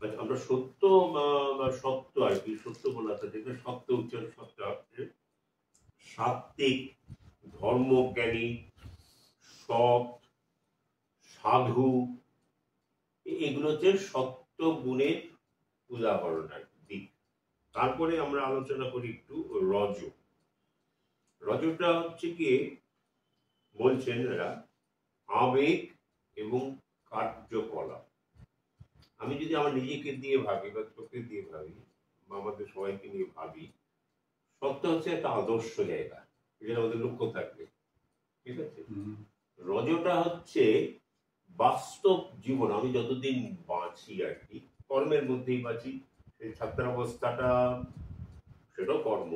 আমরা সত্য বা সত্য আর কি, সত্য বলাটা যেটা সত্য উচ্চারণ সত্য হচ্ছে সাত্ত্বিক, ধর্মজ্ঞানী, সৎ, সাধু, এগুলো হচ্ছে সত্য গুণের উদাহরণ আর কি, দিক। তারপরে আমরা আলোচনা করি একটু রজ। রজটা হচ্ছে গিয়ে বলছেন এরা আবেগ এবং কার্যকলাপ। আমি যদি আমার নিজেকে দিয়ে ভাবি বা চোখে দিয়ে ভাবি বা আমাদের সবাইকে নিয়ে ভাবি, সত্য হচ্ছে একটা আদর্শ জায়গা, যেটা আমাদের লক্ষ্য থাকবে, ঠিক আছে। রজটা হচ্ছে বাস্তব জীবন, আমি যতদিন বাঁচি আর কি, কর্মের মধ্যেই বাঁচি। সেই ছাত্রাবস্থাটা সেটাও কর্ম,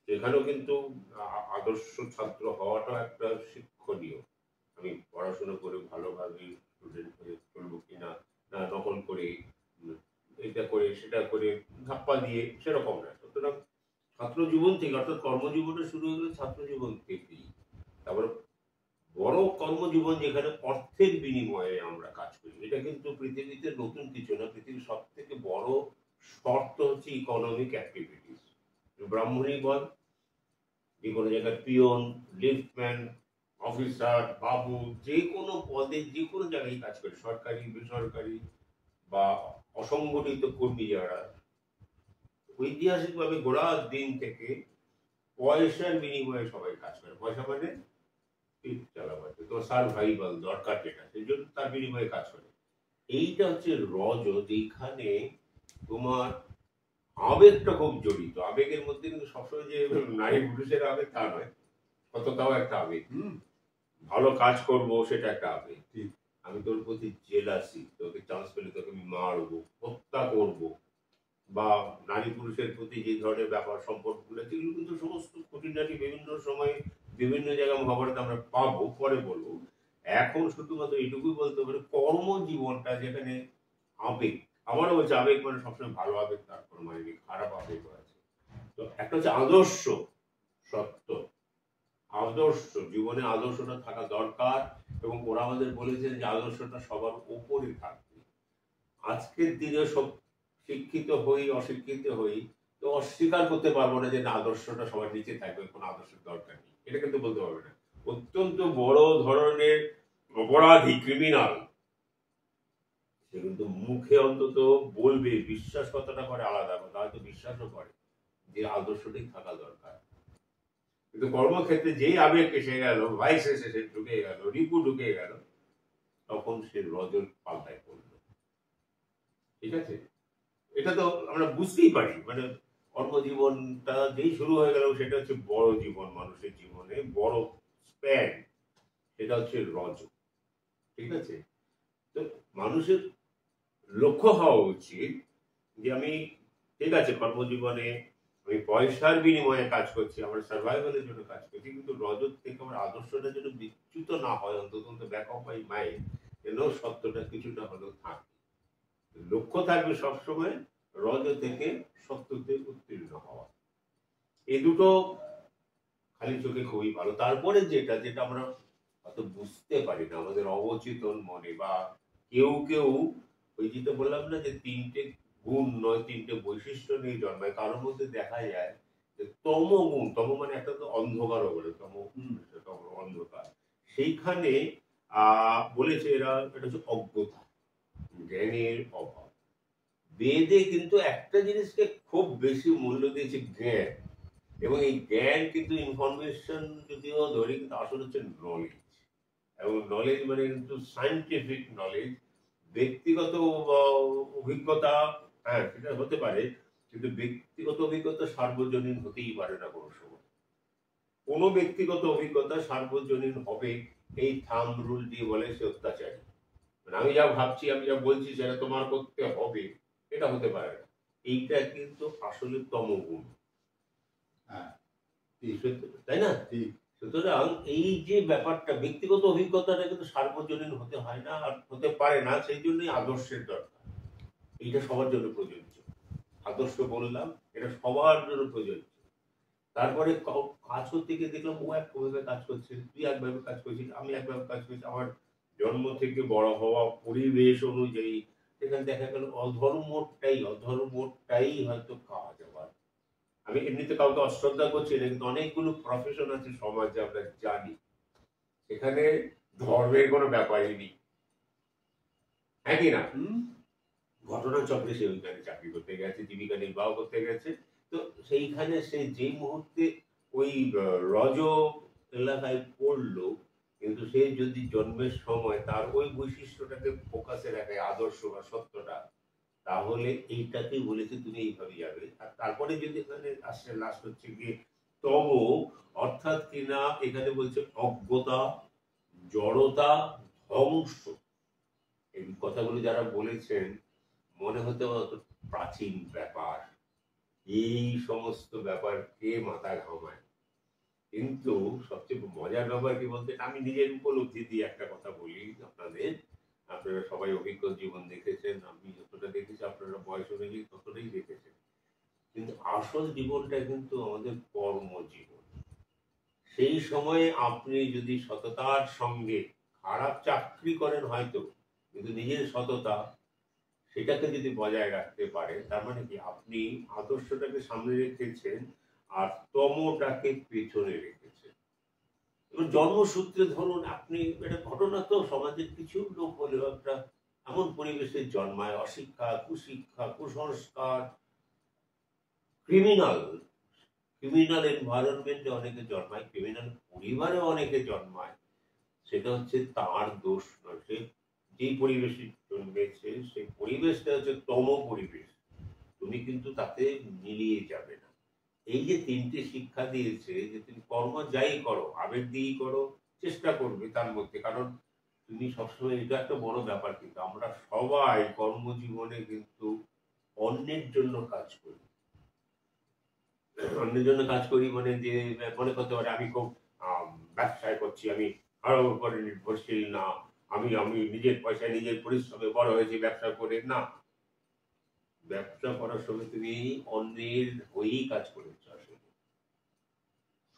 সেখানেও কিন্তু আদর্শ ছাত্র হওয়াটা একটা শিক্ষণীয়। আমি পড়াশোনা করে ভালোভাবে স্টুডেন্ট হয়ে চলবো কিনা, না নকল করে এটা করে সেটা করে ধাপ্পা দিয়ে, সেরকম না। সুতরাং ছাত্র জীবন থেকে, অর্থাৎ কর্মজীবনটা শুরু হলো ছাত্র জীবন থেকেই। তারপর বড় কর্মজীবন যেখানে অর্থের বিনিময়ে আমরা কাজ করি, এটা কিন্তু পৃথিবীতে নতুন কিছু না। পৃথিবীর সব থেকে বড় শর্ত হচ্ছে ইকোনমিক অ্যাক্টিভিটিস। ব্রাহ্মণী বল, যে কোনো জায়গায় পিয়ন, লিফটম্যান, অফিসার, বাবু, যে কোনো পদে যে কোনো জায়গায় কাজ করে, সরকারি বেসরকারি বা অসংগঠিত কর্মী যারা, ঐতিহাসিকভাবে গোড়ার দিন থেকে পয়সার বিনিময়ে সবাই কাজ করে। পয়সা মানে পেট চালাবার, তোমার সার্ভাইভাল দরকার যেটা, সেই জন্য তার বিনিময়ে কাজ করে। এইটা হচ্ছে রজ, যেখানে তোমার আবেগটা খুব জড়িত। আবেগের মধ্যে কিন্তু সবসময় যে নারী পুরুষের আবেগ তা নয়, কতটাও একটা আবেগ। ভালো কাজ করব সেটা একটা আবেগ, আমি তোর প্রতি জেলাসি, তোকে চান্স পেলে তোকে আমি মারবো, হত্যা করবো, বা নারী পুরুষের প্রতি যে ধরনের ব্যাপার সম্পর্কগুলো, এগুলো কিন্তু সমস্ত খুঁটিনাটি বিভিন্ন সময় বিভিন্ন জায়গায় মহাভারতে আমরা পাবো, পরে বলবো। এখন শুধুমাত্র এইটুকুই বলতে পারে কর্মজীবনটা যেখানে আবেগ, আমারও বলছে আবেগ মানে সবসময় ভালো আবেগ, তারপর মানে খারাপ আবেগও আছে। তো একটা হচ্ছে আদর্শ সত্য, আদর্শ জীবনে আদর্শটা থাকা দরকার। এবং ওরা আমাদের বলেছেন যে আদর্শটা সবার উপরে থাকবে। আজকের দিনে সব শিক্ষিত হই অশিক্ষিত হই, তো অস্বীকার করতে পারবো না যে না, আদর্শটা সবার নিচে থাকবে, কোনো আদর্শের দরকার নেই, এটা কিন্তু বলতে পারবে না। অত্যন্ত বড় ধরনের অপরাধী, ক্রিমিনাল, সে কিন্তু মুখে অন্তত বলবে, বিশ্বাস কতটা করে আলাদা কথা, হয়তো বিশ্বাসও করে যে আদর্শটাই থাকা দরকার। কিন্তু কর্মক্ষেত্রে যেই আবেগ এসে গেল, ভাইস এসে ঢুকে গেল, রিপু ঢুকে গেল, তখন সে রজল পাল্টায় পড়লো, ঠিক আছে। এটা তো আমরা বুঝতেই পারি, মানে কর্মজীবনটা যেই শুরু হয়ে গেল, সেটা হচ্ছে বড় জীবন, মানুষের জীবনে বড় স্প্যান, সেটা হচ্ছে রজ, ঠিক আছে। তো মানুষের লক্ষ্য হওয়া উচিত যে আমি, ঠিক আছে, কর্মজীবনে আমি পয়সার বিনিময়ে কাজ করছি, আমার সার্ভাইভালের জন্য কাজ করছি, কিন্তু রজত থেকে আমার আদর্শটা যেন বিচ্যুত না হয়, অন্তত ব্যাক অফ মাই মাইন্ড যেন সত্যটা কিছুটা হলেও থাকে। লক্ষ্য থাকবে সবসময় রজ থেকে সত্যতে উত্তীর্ণ হওয়া। এই দুটো খালি চোখে খুবই ভালো। তারপরে যেটা যেটা আমরা অত বুঝতে পারি না, আমাদের অবচেতন মনে, বা কেউ কেউ, ওই যেটা বললাম না যে তিনটে গুণ নয়, তিনটে বৈশিষ্ট্য নিয়ে জন্মায়, কারোর মধ্যে দেখা যায় যে তমগুণ, তম মানে একটা তো অন্ধকারও বলে, তম অন্ধকার, সেইখানে বলেছে এরা, এটা হচ্ছে অজ্ঞতা, জ্ঞানের অভাব। বেদে কিন্তু একটা জিনিসকে খুব বেশি মূল্য দিয়েছে, জ্ঞান। এবং এই জ্ঞান কিন্তু ইনফরমেশন যদিও ধরি, কিন্তু আসলে হচ্ছে নলেজ। এবং নলেজ মানে কিন্তু সাইন্টিফিক নলেজ। ব্যক্তিগত অভিজ্ঞতা, হ্যাঁ সেটা হতে পারে, কিন্তু ব্যক্তিগত অভিজ্ঞতা সার্বজনীন হতেই পারে না কোনো সময়। কোনো ব্যক্তিগত অভিজ্ঞতা সার্বজনীন হবে এই থাম্ব রুল দিয়ে বলে সে অত্যাচারী, মানে আমি যা ভাবছি, আমি যা বলছি সেটা তোমার করতে হবে, এটা হতে পারে না। এইটা কিন্তু আসলে তমগুণ, তাই না? সুতরাং এই যে ব্যাপারটা, ব্যক্তিগত অভিজ্ঞতাটা কিন্তু সার্বজনীন হতে হয় না, আর হতে পারে না, সেই জন্যই আদর্শের দরকার। এইটা সবার জন্য প্রযোজ্য। আদর্শ বললাম, এটা সবার জন্য প্রযোজ্য। তারপরে কাজ করতে গিয়ে দেখলাম ও একভাবে কাজ করছে, তুই একভাবে কাজ করছিস, আমি একভাবে কাজ করছি, আমার জন্ম থেকে বড় হওয়া পরিবেশ অনুযায়ী সেখানে দেখা গেল অধর্মটাই হয়তো কাজ আবার। আমি এমনিতে কাউকে অশ্রদ্ধা করছি না, কিন্তু অনেকগুলো প্রফেশন আছে সমাজে আমরা জানি এখানে ধর্মের কোনো ব্যাপারই নেই, হ্যাঁ কি না? ঘটনাচক্রে সে ওইখানে চাকরি করতে গেছে, জীবিকা নির্বাহ করতে গেছে। তো সেইখানে সে যেই মুহূর্তে ওই রজ এলাকায় পড়লো, কিন্তু সে যদি জন্মের সময় তার ওই বৈশিষ্ট্যটাকে ফোকাসে রাখে, আদর্শ বা সত্যটা, তাহলে এইটাকেই বলেছে তুমি এইভাবে যাবে। আর তারপরে যদি এখানে আসছে লাস্ট হচ্ছে গিয়ে তম, অর্থাৎ কিনা এখানে বলছে অজ্ঞতা, জড়তা, ধ্বংস। এই কথাগুলো যারা বলেছেন মনে হতে প্রাচীন ব্যাপার, এই সমস্ত ব্যাপার কে মাথা ঘামায়। কিন্তু সবচেয়ে মজার ব্যাপার কি বলতে, আমি নিজের উপলব্ধি দিয়ে একটা কথা বলি আপনাদের, আপনারা সবাই অভিজ্ঞ জীবন দেখেছেন, আমি যতটা দেখেছি আপনারা বয়স অনুযায়ী ততটাই দেখেছেন, কিন্তু আসল জীবনটা কিন্তু আমাদের কর্মজীবন। সেই সময়ে আপনি যদি সততার সঙ্গে খারাপ চাকরি করেন হয়তো, কিন্তু নিজের সততা সেটাকে যদি বজায় রাখতে পারে, তার মানে কি আপনি আদর্শটাকে সামনে রেখেছেন আর তমটাকে পেছনে রেখেছেন। এবার জন্মসূত্রে ধরুন আপনি, একটা ঘটনা তো, সমাজের কিছু লোক হলেও একটা এমন পরিবেশে জন্মায়, অশিক্ষা, কুশিক্ষা, কুসংস্কার, ক্রিমিনাল ক্রিমিনাল এনভায়রনমেন্টে অনেকে জন্মায়, ক্রিমিনাল পরিবারে অনেকে জন্মায়। সেটা হচ্ছে তার দোষ নয়, সে যেই পরিবেশে জন্মেছে সেই পরিবেশটা হচ্ছে তম পরিবেশ, তুমি কিন্তু তাতে মিলিয়ে যাবে না। এই যে তিনটে শিক্ষা দিয়েছে যে তুমি কর্ম যাই করো, আবেগ দিয়েই করো, চেষ্টা করবে তার মধ্যে, কারণ তুমি সবসময়, এটা একটা বড় ব্যাপার, কিন্তু আমরা সবাই কর্মজীবনে কিন্তু অন্যের জন্য কাজ করি। অন্যের জন্য কাজ করি মানে যে মনে করতে পারে আমি খুব ব্যবসায় করছি, আমি কারোর উপরে নির্ভরশীল না, আমি আমি নিজের পয়সায় নিজের পরিশ্রমে বড় হয়েছি ব্যবসা করে। না, ব্যবসা করার সময় তুমি অন্যের হয়েই কাজ করেছো। আসলে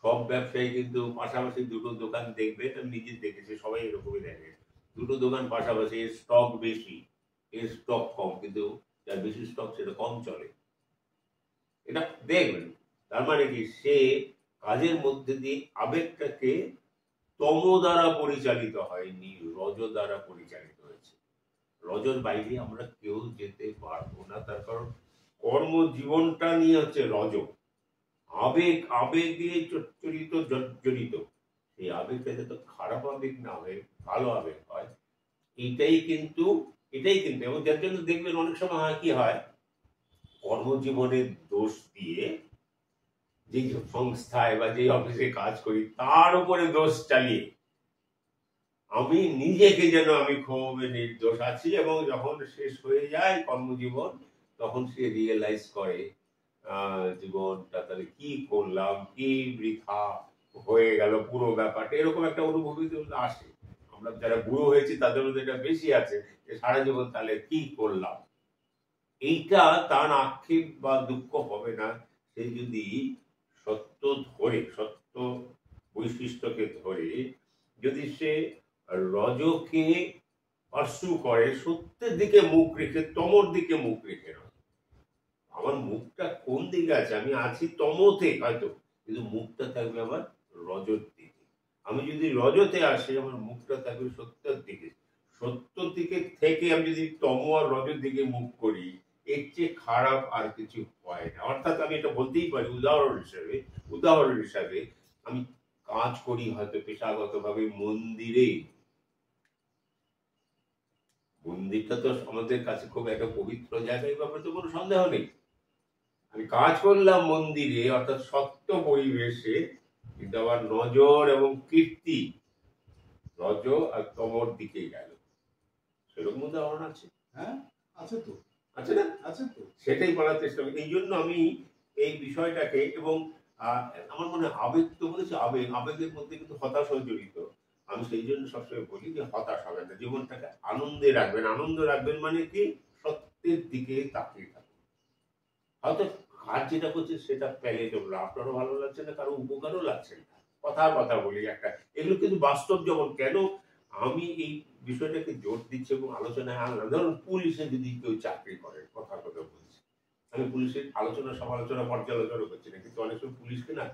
সব ব্যবসায়ী কিন্তু পাশাপাশি দুটো দোকান দেখবে, আমি নিজে দেখেছি, সবাই এরকমই দেখে, দুটো দোকান পাশাপাশি, এর স্টক বেশি এর স্টক কম, কিন্তু যার বেশি স্টক সেটা কম চলে, এটা দেখবেন। তার মানে কি, সে কাজের মধ্যে দিয়ে আবেগটাকে তম দ্বারা পরিচালিত হয়নি, রজ দ্বারা পরিচালিত হয়েছে। রজর বাইরে আমরা কেউ যেতে পারবো না, তার কারণ কর্মজীবনটা নিয়ে হচ্ছে রজ, আবেগে জর্জরিত জর্জরিত। এই আবেগটা যাতে খারাপ আবেগ না হয়ে ভালো আবেগ হয়, এটাই কিন্তু এবং যার জন্য দেখবেন অনেক সময় হয় কি হয়, কর্মজীবনের দোষ দিয়ে যে সংস্থায় বা যে অফিসে কাজ করি তার উপরে দোষ চালিয়ে আমি নিজেকে যেন আমি খুব নির্দোষ আছি, এবং যখন শেষ হয়ে যায় কর্মজীবন তখন সে রিয়েলাইজ করে জীবনটা তাহলে কি করলাম, কি বৃথা হয়ে গেল পুরো ব্যাপারটা, এরকম একটা অনুভূতি আসে। আমরা যারা বুড়ো হয়েছি তাদের মধ্যে এটা বেশি আছে যে সারা জীবন তাহলে কি করলাম। এইটা তার আক্ষেপ বা দুঃখ হবে না, সে যদি সত্য বৈশিষ্ট্যকে ধরে যদি সে রজকে পার্সু করে, সত্যের দিকে মুখ রেখে, তমর দিকে মুখ রেখে নয়। আমার মুখটা কোন দিকে আছে, আমি আছি তমতে হয়তো, কিন্তু মুখটা থাকবে আমার রজর দিকে। আমি যদি রজতে আসি, আমার মুখটা থাকবে সত্যের দিকে। সত্যের দিকে থেকে আমি যদি তম আর রজের দিকে মুখ করি, এর চেয়ে খারাপ আর কিছু হয় না। অর্থাৎ আমি এটা বলতেই পারি উদাহরণ হিসাবে আমি কাজ করি হয়তো পেশাগত ভাবে মন্দিরে, মন্দিরটা তো আমাদের কাছে খুব একটা পবিত্র জায়গা, এই ব্যাপারে তো কোনো সন্দেহ নেই। আমি কাজ করলাম মন্দিরে, অর্থাৎ সত্য পরিবেশে, কিন্তু আবার নজর এবং কীর্তি রজ আর তমর দিকে গেল, সেরকম উদাহরণ আছে। হ্যাঁ, আছে তো, আছে না, আছে তো, সেটাই বলার চেষ্টা করি। এই জন্য আমি এই বিষয়টাকে, এবং আমার মনে হয় আবেগ তো বলেছি, আবেগের মধ্যে কিন্তু হতাশাও জড়িত। আমি সেই জন্য সবসময় বলি যে হতাশ হবেন না, জীবনটাকে আনন্দে রাখবেন। আনন্দ রাখবেন মানে কি, সত্যের দিকে তাকিয়ে থাকবেন। হয়তো কাজ যেটা করছে সেটা প্যালেটেবল, আপনারও ভালো লাগছে না, কারো উপকারও লাগছে না, কথা বলি একটা, এগুলো কিন্তু বাস্তব জীবন। কেন আমি এই বিষয়টাকে জোর দিচ্ছি এবং আলোচনায় আনলাম। ধরুন পুলিশে যদি কেউ চাকরি করে, কথার কথা বলছি, আমি পুলিশের আলোচনা সমালোচনা পর্যালোচনা করছি না, কিন্তু অনেক সময় পুলিশকে না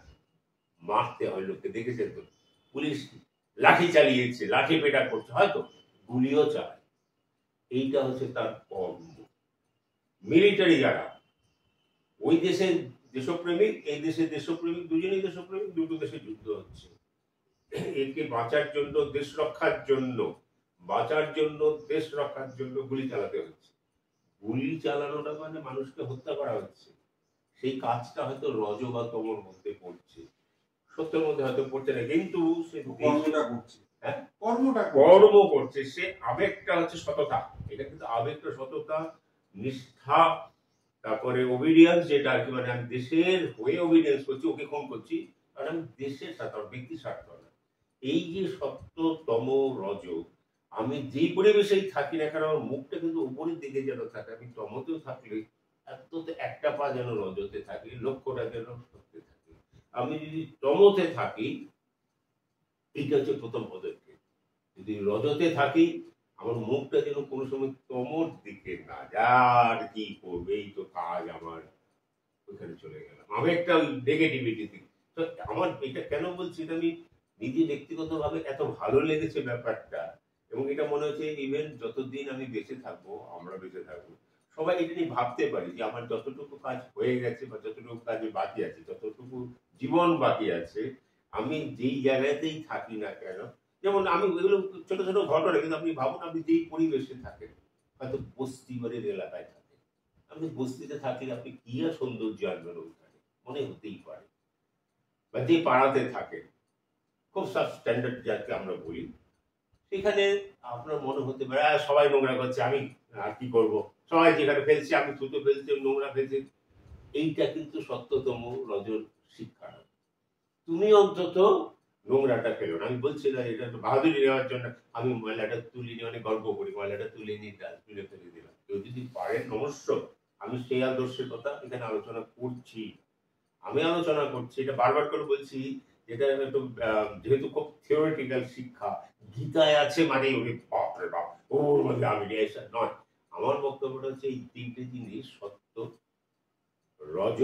মারতে হয় লোককে, দেখেছেন তো? পুলিশ লাঠি চালিয়েছে, লাঠি পেটা করছে, হয়তো গুলিও চালায়। এইটা হচ্ছে তার কর্ম। মিলিটারি যারা, ওই দেশের দেশপ্রেমিক, এই দেশের দেশপ্রেমিক, দুজনেই দেশপ্রেমিক, দুটো দেশে যুদ্ধ হচ্ছে, একে বাঁচার জন্য, দেশ রক্ষার জন্য, বাঁচার জন্য, দেশ রক্ষার জন্য গুলি চালাতে হচ্ছে। গুলি চালানোটা মানে মানুষকে হত্যা করা হচ্ছে। সেই কাজটা হয়তো রজ বা তমর মধ্যে পড়ছে, সত্যের মধ্যে হয়তো পড়ছে না, কিন্তু সে কর্মটা করছে। হ্যাঁ, কর্ম করছে। সে আবেগটা হচ্ছে সততা, এটা কিন্তু আবেগটা, সততা, নিষ্ঠা, তারপরে ওবিডিয়েন্স, যেটা আর কি, মানে আমি দেশের হয়ে ওবিডিয়েন্স করছি, ওকে খুন করছি, কারণ আমি দেশের স্বার্থ, ব্যক্তির স্বার্থ না। এই যে সত্যতম রজ, আমি যেই পরিবেশেই থাকি না কেন, আমার মুখটা কিন্তু উপরের দিকে যেন থাকে। আমি তমতেও থাকলে এততে একটা পা যেন রজতে থাকি, লক্ষ্যটা যেন সত্যে থাকে। আমি যদি তমতে থাকি, এইটা হচ্ছে প্রথম পদক্ষেপ। যদি রজতে থাকি, আমার মুখটা যেন কোনো সময় তমর দিকে না যার, কি করবে, এই তো কাজ আমার, ওখানে চলে গেলাম, আমি একটা ওই নেগেটিভিটি দিক। তো আমার এটা কেন বলছি, এটা আমি নিজে ব্যক্তিগতভাবে এত ভালো লেগেছে ব্যাপারটা, এবং এটা মনে হচ্ছে ইভেন যতদিন আমি বেঁচে থাকবো, আমরা বেঁচে থাকবো, সবাই এটা নিয়ে ভাবতে পারি যে আমার যতটুকু কাজ হয়ে গেছে বা যতটুকু কাজে বাকি আছে, যতটুকু জীবন বাকি আছে, আমি যেই জায়গাতেই থাকি না কেন, যেমন আমি এগুলো ছোট ছোট ঘটনা, কিন্তু আপনি ভাবুন আপনি যেই পরিবেশে থাকেন, হয়তো বস্তি বাড়ির এলাকায় থাকেন, আপনি বস্তিতে থাকলে আপনি কি আর সৌন্দর্য আনবেন ওইখানে, মনে হতেই পারে। বা যে পাড়াতে থাকেন, খুব সাব স্ট্যান্ডার্ড যাকে আমরা বলি, সেখানে আপনার মনে হতে পারে সবাই নোংরা করছে, আমি আর কি করব, সবাই যেখানে ফেলছে আমি থুতো ফেলছে, নোংরা ফেলছে। এইটা কিন্তু সত্যতম রজর শিক্ষা নয়। তুমি অন্তত নোংরাটা ফেলো না। আমি বলছি না এটা তো বাহাদুরি নেওয়ার জন্য আমি ময়লাটা তুলি নিয়ে অনেক গল্প করি, ময়লাটা তুলে নিয়ে তুলে ফেলে দিলাম। কেউ যদি পারে নমস্য, আমি সেই আদর্শের কথা এখানে আলোচনা করছি। আমি আলোচনা করছি, এটা বারবার করে বলছি, যেটা একটু যেহেতু খুব থিওরিটিক্যাল শিক্ষা, গীতায় আছে মানে ওরে বাপ রে বাপ, ওর মধ্যে আমি নয়। আমার বক্তব্যটা হচ্ছে এই তিনটে জিনিস, সত্য, রজ,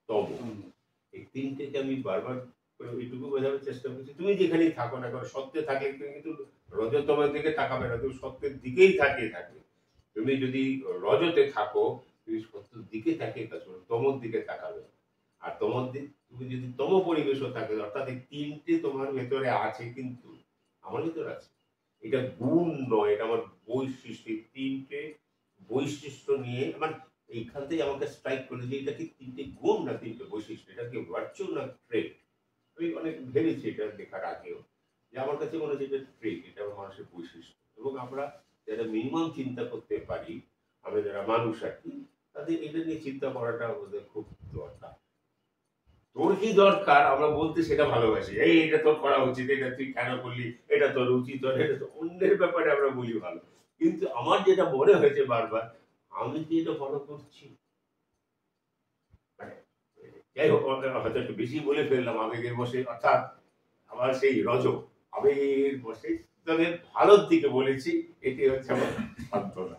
তম, এই তিনটেকে আমি বারবার করে এইটুকু বোঝানোর চেষ্টা করছি। তুমি যেখানেই থাকো না কেন, সত্যে থাকলে তুমি কিন্তু রজতমের দিকে তাকাবে না, তুমি সত্যের দিকেই থাকবে। তুমি যদি রজতে থাকো, তুমি সত্যের দিকে তাকিয়ে কাজ করো, তমর দিকে তাকাবে। আর তোমার দিক, তুমি যদি তম পরিবেশও থাকে, অর্থাৎ এই তিনটে তোমার ভেতরে আছে, কিন্তু আমার ভেতরে আছে, এটা গুণ নয়, এটা আমার বৈশিষ্ট্য। তিনটে বৈশিষ্ট্য নিয়ে মানে এইখান থেকে আমাকে স্ট্রাইক করে যে এটা কি তিনটে গুণ না তিনটে বৈশিষ্ট্য, এটা কি ভার্চু না ট্রেট। আমি অনেক ভেবেছি এটা দেখার আগেও, যে আমার কাছে মনে হচ্ছে এটা ট্রেট, এটা আমার মানুষের বৈশিষ্ট্য। এবং আমরা যারা মিনিমাম চিন্তা করতে পারি, আমরা যারা মানুষ আর কি, তাদের এটা নিয়ে চিন্তা করাটা আমাদের খুব দরকার। তোর কি দরকার আমরা বলতে, সেটা ভালোবাসি, এই এটা তোর করা উচিত, এটা তুই কেন করলি, এটা তোর উচিত, এটা তো অন্যের ব্যাপারে আমরা বলি ভালো। কিন্তু আমার যেটা মনে হয়েছে বারবার, আমি কি এটা ফলো করছি? মানে, যাই হোক, হয়তো একটু বেশি বলে ফেললাম আবেগের বসে, অর্থাৎ আমার সেই রজ, আবেগের বসে, তবে ভালোর দিকে বলেছি, এটি হচ্ছে আমার সান্ত্বনা।